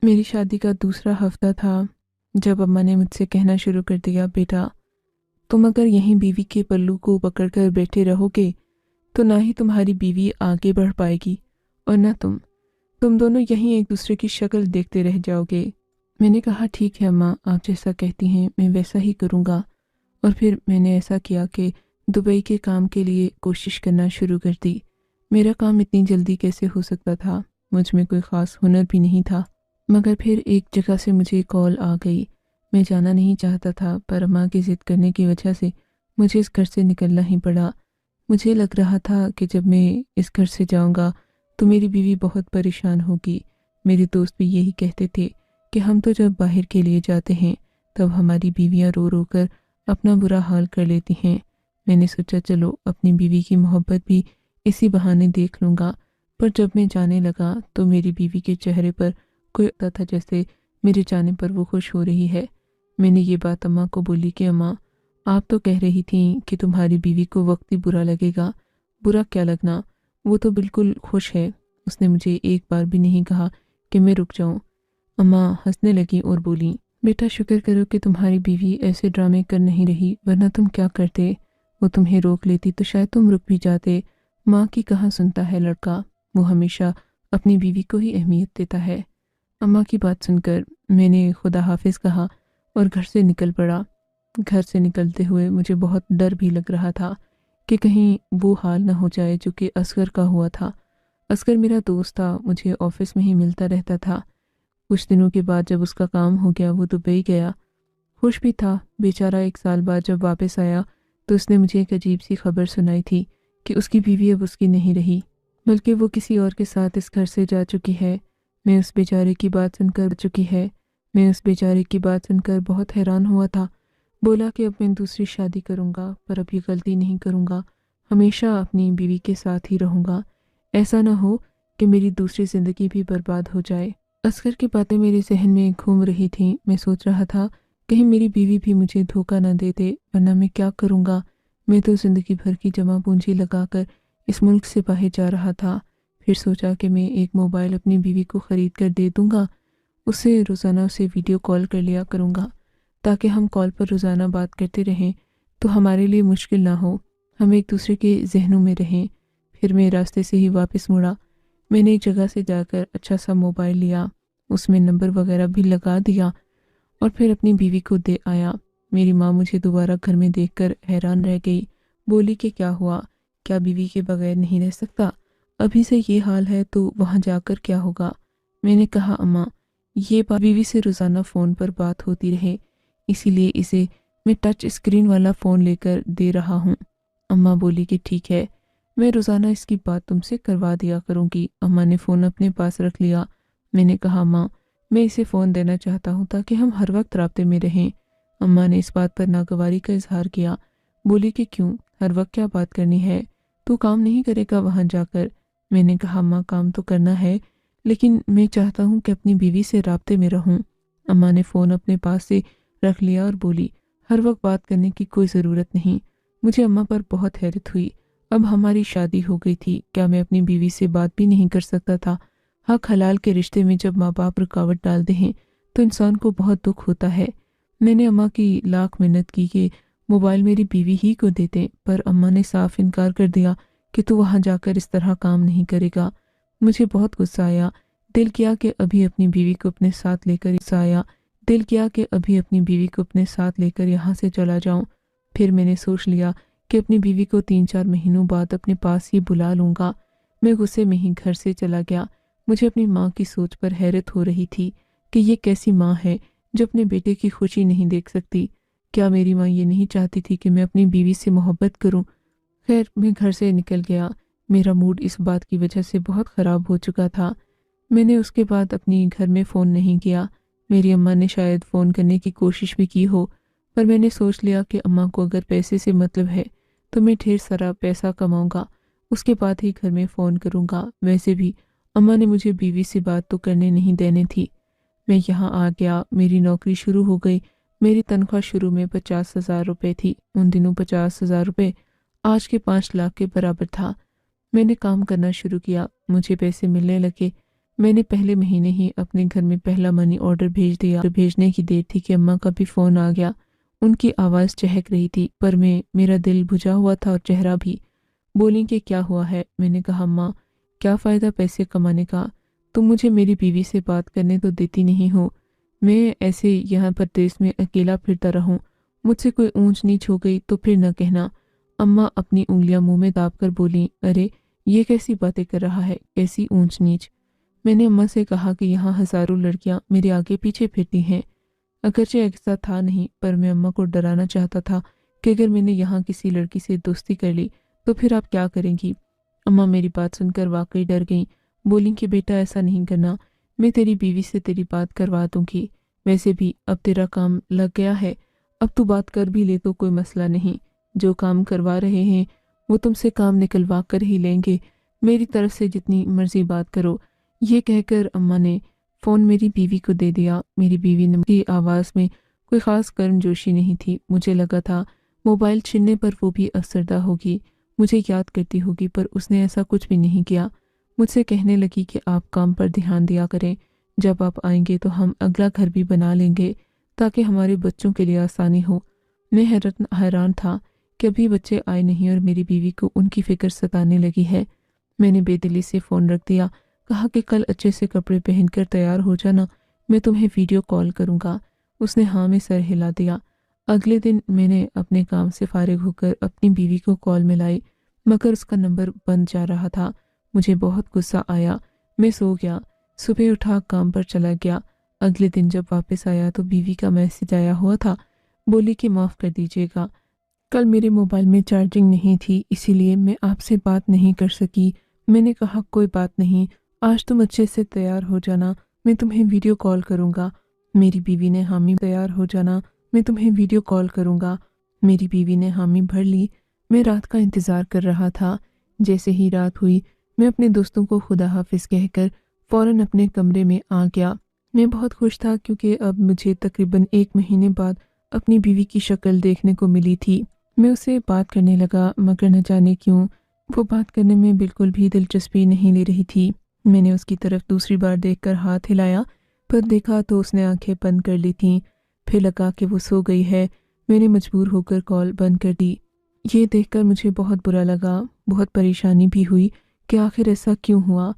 मेरी शादी का दूसरा हफ्ता था जब अम्मा ने मुझसे कहना शुरू कर दिया, बेटा तुम अगर यहीं बीवी के पल्लू को पकड़कर बैठे रहोगे तो ना ही तुम्हारी बीवी आगे बढ़ पाएगी और ना तुम दोनों यहीं एक दूसरे की शक्ल देखते रह जाओगे। मैंने कहा, ठीक है अम्मा, आप जैसा कहती हैं मैं वैसा ही करूँगा। और फिर मैंने ऐसा किया कि दुबई के काम के लिए कोशिश करना शुरू कर दी। मेरा काम इतनी जल्दी कैसे हो सकता था, मुझ में कोई ख़ास हुनर भी नहीं था। मगर फिर एक जगह से मुझे कॉल आ गई। मैं जाना नहीं चाहता था पर अम्मा की ज़िद करने की वजह से मुझे इस घर से निकलना ही पड़ा। मुझे लग रहा था कि जब मैं इस घर से जाऊंगा तो मेरी बीवी बहुत परेशान होगी। मेरे दोस्त भी यही कहते थे कि हम तो जब बाहर के लिए जाते हैं तब हमारी बीवियां रो रो कर अपना बुरा हाल कर लेती हैं। मैंने सोचा चलो अपनी बीवी की मोहब्बत भी इसी बहाने देख लूँगा। पर जब मैं जाने लगा तो मेरी बीवी के चेहरे पर कोई होता था जैसे मेरे जाने पर वो खुश हो रही है। मैंने ये बात अम्मा को बोली कि अम्मा, आप तो कह रही थी कि तुम्हारी बीवी को वक्त ही बुरा लगेगा। बुरा क्या लगना, वो तो बिल्कुल खुश है। उसने मुझे एक बार भी नहीं कहा कि मैं रुक जाऊं। अम्मा हंसने लगी और बोली, बेटा शुक्र करो कि तुम्हारी बीवी ऐसे ड्रामे कर नहीं रही, वरना तुम क्या करते। वो तुम्हें रोक लेती तो शायद तुम रुक भी जाते। माँ की कहाँ सुनता है लड़का, वो हमेशा अपनी बीवी को ही अहमियत देता है। अम्मा की बात सुनकर मैंने खुदा हाफिज कहा और घर से निकल पड़ा। घर से निकलते हुए मुझे बहुत डर भी लग रहा था कि कहीं वो हाल न हो जाए जो कि असगर का हुआ था। असगर मेरा दोस्त था, मुझे ऑफिस में ही मिलता रहता था। कुछ दिनों के बाद जब उसका काम हो गया वो दुबई गया। खुश भी था बेचारा। 1 साल बाद जब वापस आया तो उसने मुझे एक अजीब सी खबर सुनाई थी कि उसकी बीवी अब उसकी नहीं रही, बल्कि वो किसी और के साथ इस घर से जा चुकी है। मैं उस बेचारे की बात सुनकर बहुत हैरान हुआ था। बोला कि अब मैं दूसरी शादी करूंगा, पर अब ये गलती नहीं करूंगा, हमेशा अपनी बीवी के साथ ही रहूंगा। ऐसा ना हो कि मेरी दूसरी ज़िंदगी भी बर्बाद हो जाए। असगर की बातें मेरे जहन में घूम रही थीं। मैं सोच रहा था कहीं मेरी बीवी भी मुझे धोखा न दे दे, वरना मैं क्या करूंगा। मैं तो ज़िंदगी भर की जमा पूंजी लगाकर इस मुल्क से बाहर जा रहा था। फिर सोचा कि मैं एक मोबाइल अपनी बीवी को ख़रीद कर दे दूंगा। उससे रोज़ाना उसे वीडियो कॉल कर लिया करूंगा ताकि हम कॉल पर रोज़ाना बात करते रहें तो हमारे लिए मुश्किल ना हो, हम एक दूसरे के जहनों में रहें। फिर मैं रास्ते से ही वापस मुड़ा। मैंने एक जगह से जाकर अच्छा सा मोबाइल लिया, उसमें नंबर वगैरह भी लगा दिया और फिर अपनी बीवी को दे आया। मेरी माँ मुझे दोबारा घर में देखकर हैरान रह गई। बोली कि क्या हुआ, क्या बीवी के बगैर नहीं रह सकता? अभी से ये हाल है तो वहाँ जाकर क्या होगा? मैंने कहा, अम्मा ये बात बीवी से रोज़ाना फ़ोन पर बात होती रहे, इसीलिए इसे मैं टच स्क्रीन वाला फ़ोन लेकर दे रहा हूँ। अम्मा बोली कि ठीक है, मैं रोज़ाना इसकी बात तुमसे करवा दिया करूँगी। अम्मा ने फ़ोन अपने पास रख लिया। मैंने कहा, अम्मा मैं इसे फ़ोन देना चाहता हूँ ताकि हम हर वक्त राब्ते में रहें। अम्मा ने इस बात पर नागवारी का इजहार किया। बोली कि क्यों, हर वक्त क्या बात करनी है, तू काम नहीं करेगा वहाँ जाकर? मैंने कहा, अम्मा काम तो करना है, लेकिन मैं चाहता हूँ कि अपनी बीवी से राब्ते में रहूँ। अम्मा ने फ़ोन अपने पास से रख लिया और बोली, हर वक्त बात करने की कोई ज़रूरत नहीं। मुझे अम्मा पर बहुत हैरत हुई। अब हमारी शादी हो गई थी, क्या मैं अपनी बीवी से बात भी नहीं कर सकता था? हक हलाल के रिश्ते में जब माँ बाप रुकावट डालते हैं तो इंसान को बहुत दुख होता है। मैंने अम्मा की लाख मिन्नत की कि मोबाइल मेरी बीवी ही को देते, पर अम्मा ने साफ इनकार कर दिया कि तू वहाँ जाकर इस तरह काम नहीं करेगा। मुझे बहुत गुस्सा आया। दिल किया कि अभी अपनी बीवी को अपने साथ लेकर यहाँ से चला जाऊं। फिर मैंने सोच लिया कि अपनी बीवी को 3-4 महीनों बाद अपने पास ही बुला लूँगा। मैं गुस्से में ही घर से चला गया। मुझे अपनी माँ की सोच पर हैरत हो रही थी कि ये कैसी माँ है जो अपने बेटे की खुशी नहीं देख सकती। क्या मेरी माँ ये नहीं चाहती थी कि मैं अपनी बीवी से मोहब्बत करूं? खैर मैं घर से निकल गया। मेरा मूड इस बात की वजह से बहुत ख़राब हो चुका था। मैंने उसके बाद अपनी घर में फ़ोन नहीं किया। मेरी अम्मा ने शायद फ़ोन करने की कोशिश भी की हो, पर मैंने सोच लिया कि अम्मा को अगर पैसे से मतलब है तो मैं ढेर सारा पैसा कमाऊंगा, उसके बाद ही घर में फ़ोन करूंगा। वैसे भी अम्मा ने मुझे बीवी से बात तो करने नहीं देनी थी। मैं यहाँ आ गया, मेरी नौकरी शुरू हो गई। मेरी तनख्वाह शुरू में 50,000 रुपये थी। उन दिनों 50,000 रुपये आज के 5 लाख के बराबर था। मैंने काम करना शुरू किया, मुझे पैसे मिलने लगे। میں نے پہلے مہینے ہی اپنے گھر میں پہلا منی آرڈر بھیج دیا۔ بھیجنے کی دیر تھی کہ اماں کا بھی فون آ گیا۔ ان کی آواز چہک رہی تھی پر میرا دل بجھا ہوا تھا اور چہرہ بھی۔ بولیں کہ کیا ہوا ہے؟ میں نے کہا اماں کیا فائدہ پیسے کمانے کا، تم مجھے میری بیوی سے بات کرنے تو دیتی نہیں ہو، میں ایسے یہاں پردیس میں اکیلا پھرتا رہوں، مجھ سے کوئی اونچ نیچ ہو گئی تو پھر نہ کہنا۔ اماں اپنی انگلیاں منہ میں داب کر بولیں، ارے یہ کیسی باتیں کر رہا ہے، کیسی اونچ نیچ؟ میں نے اماں سے کہا کہ یہاں ہزاروں لڑکیاں میرے آگے پیچھے پھرتی ہیں۔ اگرچہ ایسا تھا نہیں پر میں اماں کو ڈرانا چاہتا تھا کہ اگر میں نے یہاں کسی لڑکی سے دوستی کر لی تو پھر آپ کیا کریں گی؟ اماں میری بات سن کر واقعی ڈر گئیں، بولیں کہ بیٹا ایسا نہیں کرنا، میں تیری بیوی سے تیری بات کروا دوں گی، ویسے بھی اب تیرا کام لگ گیا ہے، اب تو بات کر بھی لے تو کوئی مسئلہ نہیں، جو کام کروا رہے ہیں وہ تم سے کام نکلوا کر ہی لیں گے، میری طرف سے جتنی مرضی بات کرو۔ یہ کہہ کر اماں نے فون میری بیوی کو دے دیا۔ میری بیوی نے کی آواز میں کوئی خاص گرم جوشی نہیں تھی، مجھے لگا تھا موبائل چھننے پر وہ بھی افسردہ ہوگی، مجھے یاد کرتی ہوگی، پر اس نے ایسا کچھ بھی نہیں کیا۔ مجھ سے کہنے لگی کہ آپ کام پر دھیان دیا کریں، جب آپ آئیں گے تو ہم اگلا گھر بھی بنا لیں گے تاکہ ہمارے بچوں کے لیے آسانی ہو۔ میں حیران تھا کہ ابھی بچے آئے نہیں اور میری بیوی کو ان کی فکر ستانے لگی ہے۔ میں نے بے دلی سے فون رکھ دیا، کہا کہ کل اچھے سے کپڑے پہن کر تیار ہو جانا، میں تمہیں ویڈیو کال کروں گا۔ اس نے ہاں میں سر ہلا دیا۔ اگلے دن میں نے اپنے کام سے فارغ ہو کر اپنی بیوی کو کال ملائی مگر اس کا نمبر بند جا رہا تھا۔ مجھے بہت غصہ آیا، میں سو گیا۔ صبح اٹھا کام پر چلا گیا۔ اگلے دن جب واپس آیا تو بیوی کا میسج آیا ہوا تھا، بولی کہ معاف کر دیجیے گا، کل میرے موبائل میں چارجنگ نہیں تھی اسی لیے میں آپ سے بات نہیں کر سکی۔ میں نے کہا کوئی بات نہیں، آج تم اچھے سے تیار ہو جانا، میں تمہیں ویڈیو کال کروں گا۔ میری بیوی نے حامی تیار ہو جانا، میں تمہیں ویڈیو کال کروں گا۔ میری بیوی نے حامی بھر لی۔ میں رات کا انتظار کر رہا تھا۔ جیسے ہی رات ہوئی میں اپنے دوستوں کو خدا حافظ کہہ کر فوراً اپنے کمرے میں آ گیا۔ میں بہت خوش تھا کیونکہ اب مجھے تقریباً 1 مہینے بعد اپنی بیوی کی شکل دیکھنے کو ملی تھی۔ میں اسے بات کرنے لگا مگر نہ جانے کیوں وہ بات کرنے میں بالکل بھی دلچسپی نہیں لے رہی تھی۔ میں نے اس کی طرف دوسری بار دیکھ کر ہاتھ ہلایا پر دیکھا تو اس نے آنکھیں بند کر لی تھیں۔ پھر لگا کہ وہ سو گئی ہے۔ میں نے مجبور ہو کر کال بند کر دی۔ یہ دیکھ کر مجھے بہت برا لگا، بہت پریشانی بھی ہوئی کہ آخر ایسا کیوں ہوا۔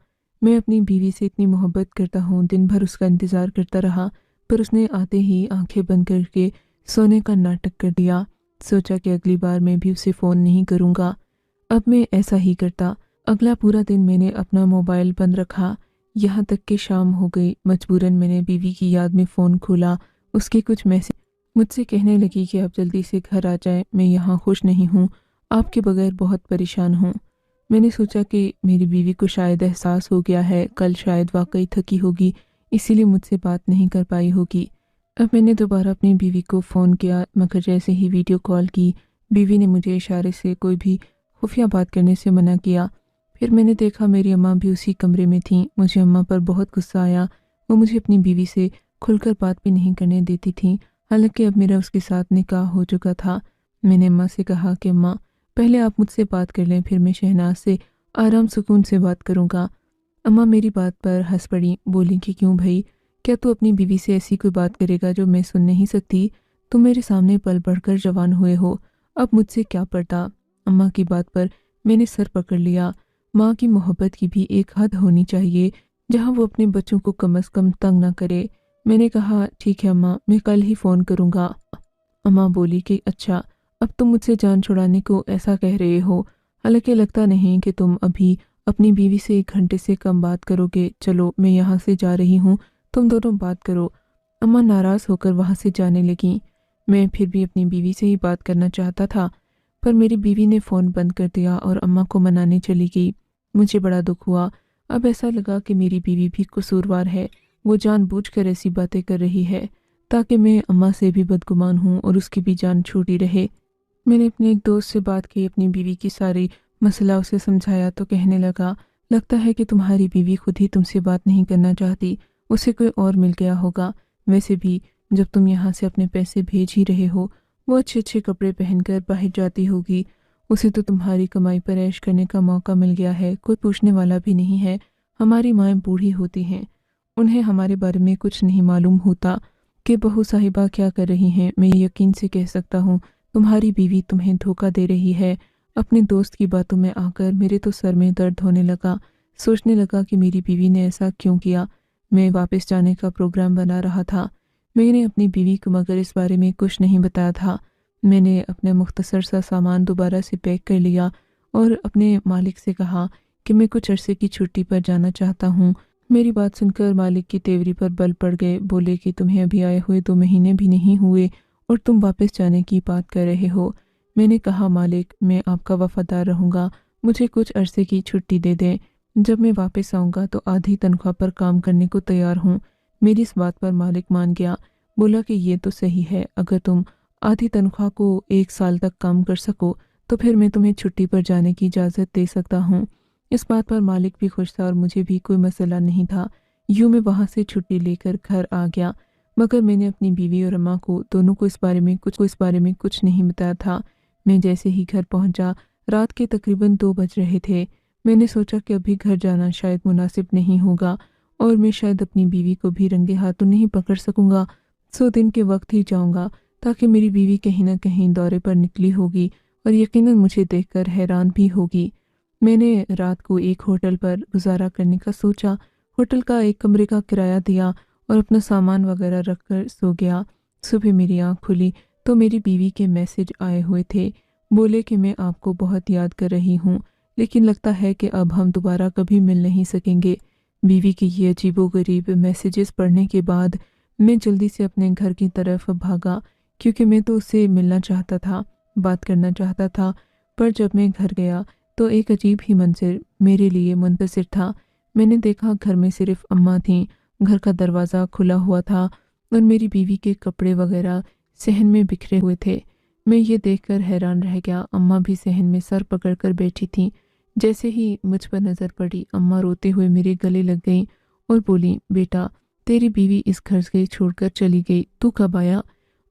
میں اپنی بیوی سے اتنی محبت کرتا ہوں، دن بھر اس کا انتظار کرتا رہا پر اس نے آتے ہی آنکھیں بند کر کے سونے کا ناٹک کر دیا۔ سوچا کہ اگلی بار میں بھی اسے فون نہیں کروں گا۔ اب میں ایسا ہی کرتا۔ اگلا پورا دن میں نے اپنا موبائل بند رکھا، یہاں تک کہ شام ہو گئی۔ مجبوراً میں نے بیوی کی یاد میں فون کھولا، اس کے کچھ میسج مجھ سے کہنے لگی کہ اب جلدی سے گھر آ جائیں، میں یہاں خوش نہیں ہوں، آپ کے بغیر بہت پریشان ہوں۔ میں نے سوچا کہ میری بیوی کو شاید احساس ہو گیا ہے، کل شاید واقعی تھکی ہوگی اسی لیے مجھ سے بات نہیں کر پائی ہوگی۔ اب میں نے دوبارہ اپنی بیوی کو فون کیا مگر جیسے ہی ویڈیو کال کی بیوی نے مجھے اشارے سے کوئی بھی خفیہ بات کرنے سے منع کیا۔ پھر میں نے دیکھا میری اماں بھی اسی کمرے میں تھیں۔ مجھے اماں پر بہت غصہ آیا، وہ مجھے اپنی بیوی سے کھل کر بات بھی نہیں کرنے دیتی تھیں، حالانکہ اب میرا اس کے ساتھ نکاح ہو چکا تھا۔ میں نے اماں سے کہا کہ اماں پہلے آپ مجھ سے بات کر لیں، پھر میں شہناز سے آرام سکون سے بات کروں گا۔ اماں میری بات پر ہنس پڑی، بولی کہ کیوں بھائی، کیا تو اپنی بیوی سے ایسی کوئی بات کرے گا جو میں سن نہیں سکتی؟ تم میرے سامنے پل بڑھ کر جوان ہوئے ہو، اب مجھ سے کیا پڑتا؟ اماں کی بات پر میں نے سر پکڑ لیا۔ ماں کی محبت کی بھی ایک حد ہونی چاہیے جہاں وہ اپنے بچوں کو کم از کم تنگ نہ کرے۔ میں نے کہا ٹھیک ہے اماں، میں کل ہی فون کروں گا۔ اماں بولی کہ اچھا، اب تم مجھ سے جان چھڑانے کو ایسا کہہ رہے ہو، حالانکہ لگتا نہیں کہ تم ابھی اپنی بیوی سے 1 گھنٹے سے کم بات کرو گے، چلو میں یہاں سے جا رہی ہوں، تم دونوں بات کرو۔ اماں ناراض ہو کر وہاں سے جانے لگیں۔ میں پھر بھی اپنی بیوی سے ہی بات کرنا چاہتا تھا پر میری بیوی نے فون بند کر دیا اور اماں کو منانے چلی گئی۔ مجھے بڑا دکھ ہوا، اب ایسا لگا کہ میری بیوی بھی قصوروار ہے، وہ جان بوجھ کر ایسی باتیں کر رہی ہے تاکہ میں اماں سے بھی بدگمان ہوں اور اس کی بھی جان چھوٹی رہے۔ میں نے اپنے ایک دوست سے بات کی، اپنی بیوی کی ساری مسئلہ اسے سمجھایا تو کہنے لگا لگتا ہے کہ تمہاری بیوی خود ہی تم سے بات نہیں کرنا چاہتی، اسے کوئی اور مل گیا ہوگا، ویسے بھی جب تم یہاں سے اپنے پیسے بھیج ہی رہے ہو وہ اچھے اچھے کپڑے پہن کر باہر جاتی ہوگی، اسے تو تمہاری کمائی پر عیش کرنے کا موقع مل گیا ہے، کوئی پوچھنے والا بھی نہیں ہے، हमारी माएँ बूढ़ी होती हैं, उन्हें हमारे बारे में कुछ नहीं मालूम होता कि बहू साहिबा क्या कर रही हैं। मैं यकीन से कह सकता हूँ तुम्हारी बीवी तुम्हें धोखा दे रही है। अपने दोस्त की बातों में आकर मेरे तो सर में दर्द होने लगा। सोचने लगा कि मेरी बीवी ने ऐसा क्यों किया। मैं वापस जाने का प्रोग्राम बना रहा था। मैंने अपनी बीवी को मगर इस बारे में कुछ नहीं बताया था। मैंने अपना मुख्तसर सा सामान दोबारा से पैक कर लिया और अपने मालिक से कहा कि मैं कुछ अरसे की छुट्टी पर जाना चाहता हूँ। मेरी बात सुनकर मालिक की तेवरी पर बल पड़ गए। बोले कि तुम्हें अभी आए हुए 2 महीने भी नहीं हुए और तुम वापस जाने की बात कर रहे हो। मैंने कहा मालिक, मैं आपका वफादार रहूँगा, मुझे कुछ अरसे की छुट्टी दे दें। जब मैं वापस आऊँगा तो आधी तनख्वाह पर काम करने को तैयार हूँ। मेरी इस बात पर मालिक मान गया। बोला कि ये तो सही है, अगर तुम आधी तनख्वाह को 1 साल तक काम कर सको तो फिर मैं तुम्हें छुट्टी पर जाने की इजाज़त दे सकता हूँ। इस बात पर मालिक भी खुश था और मुझे भी कोई मसला नहीं था। यूँ मैं वहाँ से छुट्टी लेकर घर आ गया, मगर मैंने अपनी बीवी और अम्मा को दोनों को इस बारे में कुछ नहीं बताया था। मैं जैसे ही घर पहुँचा, रात के तकरीबन 2 बज रहे थे। मैंने सोचा कि अभी घर जाना शायद मुनासिब नहीं होगा और मैं शायद अपनी बीवी को भी रंगे हाथों नहीं पकड़ सकूँगा। सो दिन के वक्त ही जाऊँगा, ताकि मेरी बीवी कहीं न कहीं दौरे पर निकली होगी और यकीनन मुझे देखकर हैरान भी होगी। मैंने रात को एक होटल पर गुजारा करने का सोचा। होटल का एक कमरे का किराया दिया और अपना सामान वगैरह रखकर सो गया। सुबह मेरी आँख खुली तो मेरी बीवी के मैसेज आए हुए थे। बोले कि मैं आपको बहुत याद कर रही हूँ, लेकिन लगता है कि अब हम दोबारा कभी मिल नहीं सकेंगे। बीवी की ये अजीबोगरीब मैसेजेस पढ़ने के बाद मैं जल्दी से अपने घर की तरफ भागा, क्योंकि मैं तो उससे मिलना चाहता था, बात करना चाहता था। पर जब मैं घर गया तो एक अजीब ही मंजर मेरे लिए मुंतज़िर था। मैंने देखा घर में सिर्फ अम्मा थीं। घर का दरवाज़ा खुला हुआ था और मेरी बीवी के कपड़े वगैरह सहन में बिखरे हुए थे। मैं ये देखकर हैरान रह गया। अम्मा भी सहन में सर पकड़कर बैठी थीं। जैसे ही मुझ पर नज़र पड़ी, अम्मा रोते हुए मेरे गले लग गईं और बोली, बेटा, तेरी बीवी इस घर से छोड़कर चली गई, तू कब आया?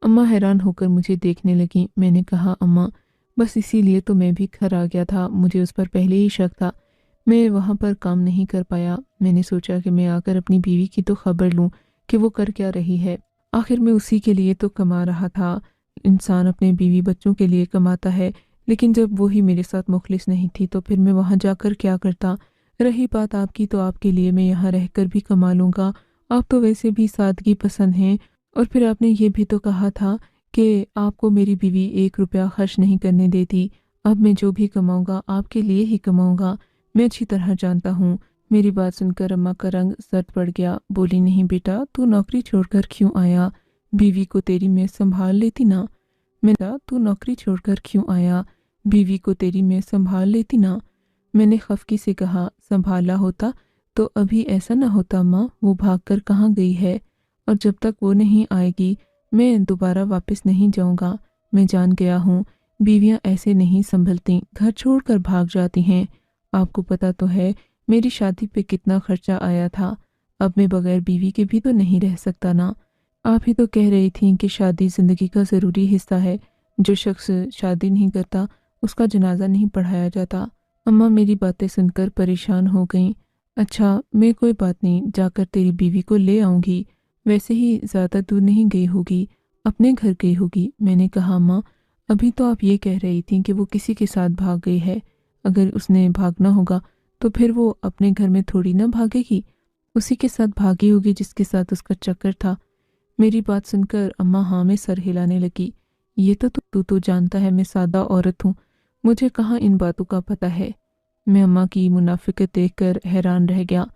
अम्मा हैरान होकर मुझे देखने लगीं। मैंने कहा, अम्मा, बस इसीलिए तो मैं भी घर आ गया था, मुझे उस पर पहले ही शक था। मैं वहाँ पर काम नहीं कर पाया। मैंने सोचा कि मैं आकर अपनी बीवी की तो खबर लूँ कि वो कर क्या रही है। आखिर मैं उसी के लिए तो कमा रहा था। इंसान अपने बीवी बच्चों के लिए कमाता है, लेकिन जब वो ही मेरे साथ मुखलिस नहीं थी तो फिर मैं वहाँ जाकर क्या करता। रही बात आपकी, तो आपके लिए मैं यहाँ रहकर भी कमा लूँगा। आप तो वैसे भी सादगी पसंद हैं, और फिर आपने ये भी तो कहा था कि आपको मेरी बीवी 1 रुपया खर्च नहीं करने देती। अब मैं जो भी कमाऊँगा आपके लिए ही कमाऊँगा, मैं अच्छी तरह जानता हूँ। मेरी बात सुनकर अम्मा का रंग सर्द पड़ गया। बोली, नहीं बेटा, तू नौकरी छोड़कर क्यों आया? बीवी को तेरी मैं संभाल लेती ना। तू नौकरी छोड़कर क्यों आया? बीवी को तेरी मैं संभाल लेती ना। मैंने खफकी से कहा, संभाला होता तो अभी ऐसा ना होता अम्मा। वो भागकर कहाँ गई है, और जब तक वो नहीं आएगी मैं दोबारा वापस नहीं जाऊंगा। मैं जान गया हूँ, बीवियाँ ऐसे नहीं संभलती, घर छोड़कर भाग जाती हैं। आपको पता तो है मेरी शादी पे कितना खर्चा आया था। अब मैं बगैर बीवी के भी तो नहीं रह सकता ना। आप ही तो कह रही थी कि शादी ज़िंदगी का ज़रूरी हिस्सा है। जो शख्स शादी नहीं करता उसका जनाजा नहीं पढ़ाया जाता। अम्मा मेरी बातें सुनकर परेशान हो गईं। अच्छा, मैं कोई बात नहीं, जाकर तेरी बीवी को ले आऊँगी। वैसे ही ज़्यादा दूर नहीं गई होगी, अपने घर गई होगी। मैंने कहा, अम्मा, अभी तो आप ये कह रही थी कि वो किसी के साथ भाग गई है। अगर उसने भागना होगा तो फिर वो अपने घर में थोड़ी ना भागेगी, उसी के साथ भागी होगी जिसके साथ उसका चक्कर था। मेरी बात सुनकर अम्मा हाँ में सर हिलाने लगी। ये तो तू तो जानता है मैं सादा औरत हूँ, मुझे कहाँ इन बातों का पता है। मैं अम्मा की मुनाफिकत देखकर हैरान रह गया।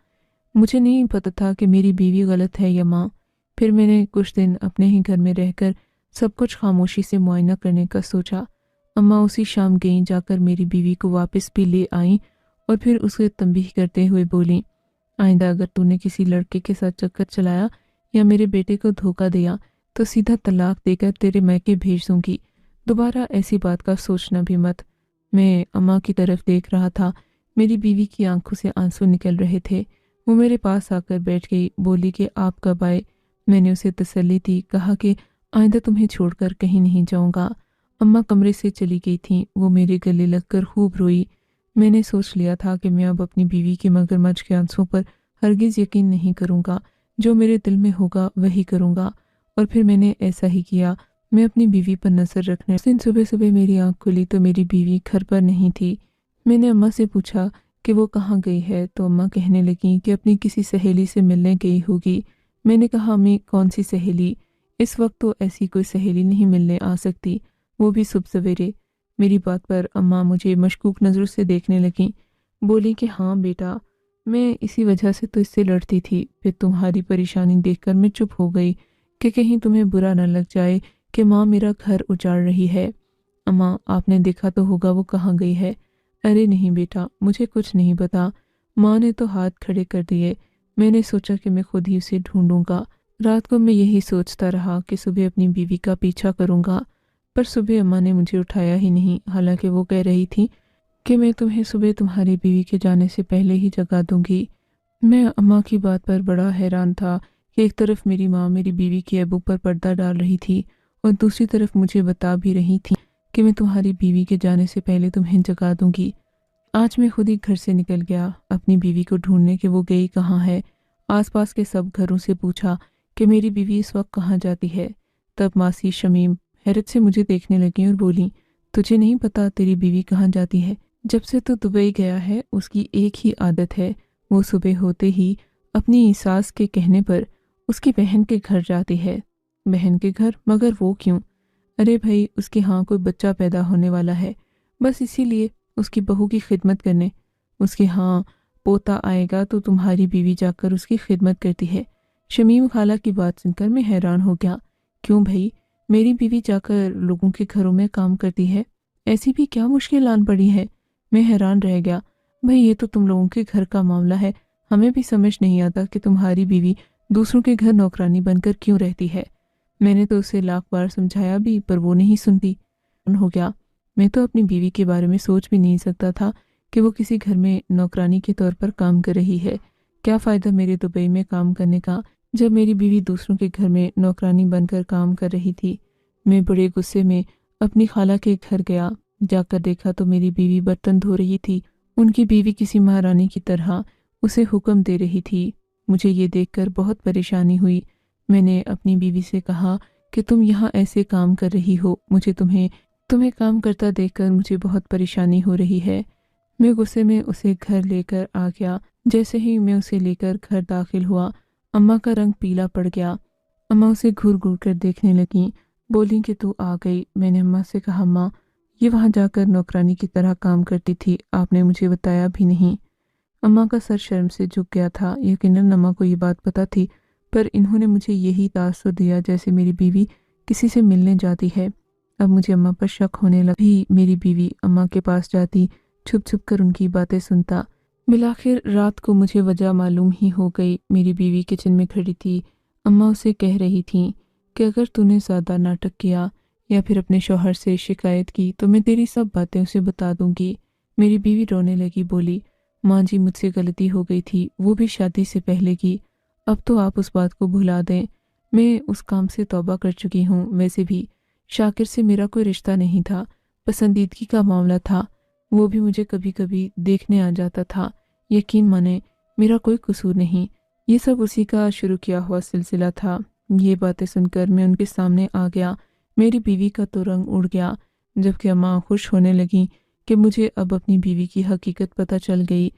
मुझे नहीं पता था कि मेरी बीवी गलत है या माँ। फिर मैंने कुछ दिन अपने ही घर में रहकर सब कुछ खामोशी से मुआयना करने का सोचा। अम्मा उसी शाम गईं, जाकर मेरी बीवी को वापस भी ले आईं और फिर उसे तंबीह करते हुए बोली, आइंदा अगर तूने किसी लड़के के साथ चक्कर चलाया या मेरे बेटे को धोखा दिया तो सीधा तलाक देकर तेरे मैके भेज दूंगी। दोबारा ऐसी बात का सोचना भी मत। मैं अम्मा की तरफ देख रहा था। मेरी बीवी की आंखों से आंसू निकल रहे थे। वो मेरे पास आकर बैठ गई। बोली कि आप कब आए? मैंने उसे तसल्ली दी, कहा कि आइंदा तुम्हें छोड़कर कहीं नहीं जाऊंगा। अम्मा कमरे से चली गई थीं। वो मेरे गले लगकर खूब रोई। मैंने सोच लिया था कि मैं अब अपनी बीवी के मगरमच्छ के आंसुओं पर हरगिज़ यकीन नहीं करूँगा। जो मेरे दिल में होगा वही करूँगा। और फिर मैंने ऐसा ही किया। मैं अपनी बीवी पर नज़र रखने उस दिन सुबह सुबह मेरी आँख खुली तो मेरी बीवी घर पर नहीं थी। मैंने अम्मा से पूछा कि वो कहाँ गई है, तो अम्मा कहने लगी कि अपनी किसी सहेली से मिलने गई होगी। मैंने कहा, अम्मी कौन सी सहेली? इस वक्त तो ऐसी कोई सहेली नहीं मिलने आ सकती, वो भी सुबह सवेरे। मेरी बात पर अम्मा मुझे मशकूक नज़रों से देखने लगीं। बोली कि हाँ बेटा, मैं इसी वजह से तो इससे लड़ती थी। फिर तुम्हारी परेशानी देखकर मैं चुप हो गई कि कहीं तुम्हें बुरा न लग जाए कि माँ मेरा घर उजाड़ रही है। अम्मा, आपने देखा तो होगा वो कहाँ गई है। अरे नहीं बेटा, मुझे कुछ नहीं पता। माँ ने तो हाथ खड़े कर दिए। मैंने सोचा कि मैं खुद ही उसे ढूंढूंगा। रात को मैं यही सोचता रहा कि सुबह अपनी बीवी का पीछा करूंगा, पर सुबह अम्मा ने मुझे उठाया ही नहीं। हालांकि वो कह रही थी कि मैं तुम्हें सुबह तुम्हारी बीवी के जाने से पहले ही जगा दूंगी। मैं अम्मा की बात पर बड़ा हैरान था कि एक तरफ मेरी माँ मेरी बीवी के ऐबों पर पर्दा डाल रही थी और दूसरी तरफ मुझे बता भी रही थी कि मैं तुम्हारी बीवी के जाने से पहले तुम्हें जगा दूंगी। आज मैं खुद ही घर से निकल गया अपनी बीवी को ढूंढने कि वो गई कहाँ है। आसपास के सब घरों से पूछा कि मेरी बीवी इस वक्त कहाँ जाती है। तब मासी शमीम हैरत से मुझे देखने लगी और बोली, तुझे नहीं पता तेरी बीवी कहाँ जाती है? जब से तो दुबई गया है उसकी एक ही आदत है, वो सुबह होते ही अपनी सास के कहने पर उसकी बहन के घर जाती है। बहन के घर? मगर वो क्यों? अरे भाई, उसके यहाँ कोई बच्चा पैदा होने वाला है, बस इसीलिए उसकी बहू की खिदमत करने। उसके यहाँ पोता आएगा तो तुम्हारी बीवी जाकर उसकी खिदमत करती है। शमीम खाला की बात सुनकर मैं हैरान हो गया। क्यों भाई, मेरी बीवी जाकर लोगों के घरों में काम करती है, ऐसी भी क्या मुश्किल आन पड़ी है? मैं हैरान रह गया। भाई ये तो तुम लोगों के घर का मामला है, हमें भी समझ नहीं आता कि तुम्हारी बीवी दूसरों के घर नौकरानी बनकर क्यों रहती है। मैंने तो उसे लाख बार समझाया भी, पर वो नहीं सुनती। हो गया। मैं तो अपनी बीवी के बारे में सोच भी नहीं सकता था कि वो किसी घर में नौकरानी के तौर पर काम कर रही है। क्या फ़ायदा मेरे दुबई में काम करने का जब मेरी बीवी दूसरों के घर में नौकरानी बनकर काम कर रही थी। मैं बड़े गुस्से में अपनी खाला के घर गया। जाकर देखा तो मेरी बीवी बर्तन धो रही थी। उनकी बीवी किसी महारानी की तरह उसे हुक्म दे रही थी। मुझे ये देखकर बहुत परेशानी हुई। मैंने अपनी बीवी से कहा कि तुम यहाँ ऐसे काम कर रही हो, मुझे तुम्हें काम करता देखकर मुझे बहुत परेशानी हो रही है। मैं गुस्से में उसे घर लेकर आ गया। जैसे ही मैं उसे लेकर घर दाखिल हुआ, अम्मा का रंग पीला पड़ गया। अम्मा उसे घूर घूर कर देखने लगीं। बोली कि तू आ गई। मैंने अम्मा से कहा, अम्मा ये वहाँ जाकर नौकरानी की तरह काम करती थी, आपने मुझे बताया भी नहीं। अम्मा का सर शर्म से झुक गया था। यकीनन अम्मा को ये बात पता थी, पर इन्होंने मुझे यही तासुर दिया जैसे मेरी बीवी किसी से मिलने जाती है। अब मुझे अम्मा पर शक होने लगा। भी मेरी बीवी अम्मा के पास जाती, छुप छुप कर उनकी बातें सुनता। बिलाखिर रात को मुझे वजह मालूम ही हो गई। मेरी बीवी किचन में खड़ी थी। अम्मा उसे कह रही थी कि अगर तूने ज़्यादा नाटक किया या फिर अपने शौहर से शिकायत की तो मैं तेरी सब बातें उसे बता दूंगी। मेरी बीवी रोने लगी, बोली, माँ जी मुझसे गलती हो गई थी, वो भी शादी से पहले की। अब तो आप उस बात को भुला दें। मैं उस काम से तौबा कर चुकी हूँ। वैसे भी शाकिर से मेरा कोई रिश्ता नहीं था, पसंदीदगी का मामला था। वो भी मुझे कभी कभी देखने आ जाता था। यकीन माने मेरा कोई कसूर नहीं। ये सब उसी का शुरू किया हुआ सिलसिला था। ये बातें सुनकर मैं उनके सामने आ गया। मेरी बीवी का तो रंग उड़ गया, जबकि अम्मा खुश होने लगी कि मुझे अब अपनी बीवी की हकीकत पता चल गई।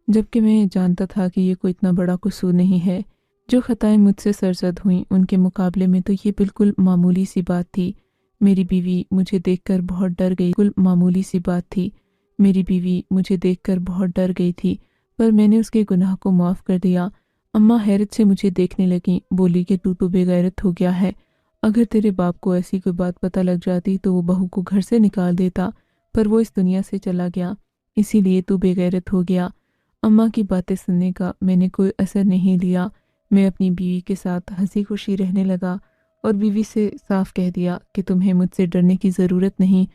जबकि मैं जानता था कि ये कोई इतना बड़ा कसूर नहीं है। जो खताएं मुझसे सरजद हुईं उनके मुकाबले में तो ये बिल्कुल मामूली सी बात थी। मेरी बीवी मुझे देखकर बहुत डर गई। बिल्कुल मामूली सी बात थी। मेरी बीवी मुझे देखकर बहुत डर गई थी, पर मैंने उसके गुनाह को माफ़ कर दिया। अम्मा हैरत से मुझे देखने लगी। बोली कि तू तो बेगैरत हो गया है। अगर तेरे बाप को ऐसी कोई बात पता लग जाती तो वो बहू को घर से निकाल देता, पर वो इस दुनिया से चला गया, इसीलिए तू बेगैरत हो गया। अम्मा की बातें सुनने का मैंने कोई असर नहीं लिया। मैं अपनी बीवी के साथ हंसी खुशी रहने लगा और बीवी से साफ कह दिया कि तुम्हें मुझसे डरने की ज़रूरत नहीं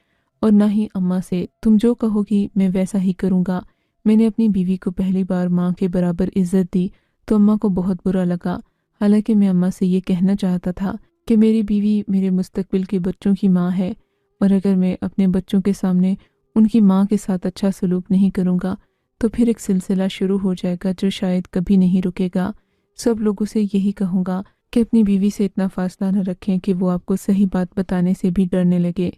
और ना ही अम्मा से। तुम जो कहोगी मैं वैसा ही करूँगा। मैंने अपनी बीवी को पहली बार माँ के बराबर इज्जत दी तो अम्मा को बहुत बुरा लगा। हालांकि मैं अम्मा से ये कहना चाहता था कि मेरी बीवी मेरे मुस्तकबिल के बच्चों की माँ है और अगर मैं अपने बच्चों के सामने ان کی ماں کے ساتھ اچھا سلوک نہیں کروں گا تو پھر ایک سلسلہ شروع ہو جائے گا جو شاید کبھی نہیں رکے گا۔ سب لوگوں سے یہی کہوں گا کہ اپنی بیوی سے اتنا فاصلہ نہ رکھیں کہ وہ آپ کو صحیح بات بتانے سے بھی ڈرنے لگے۔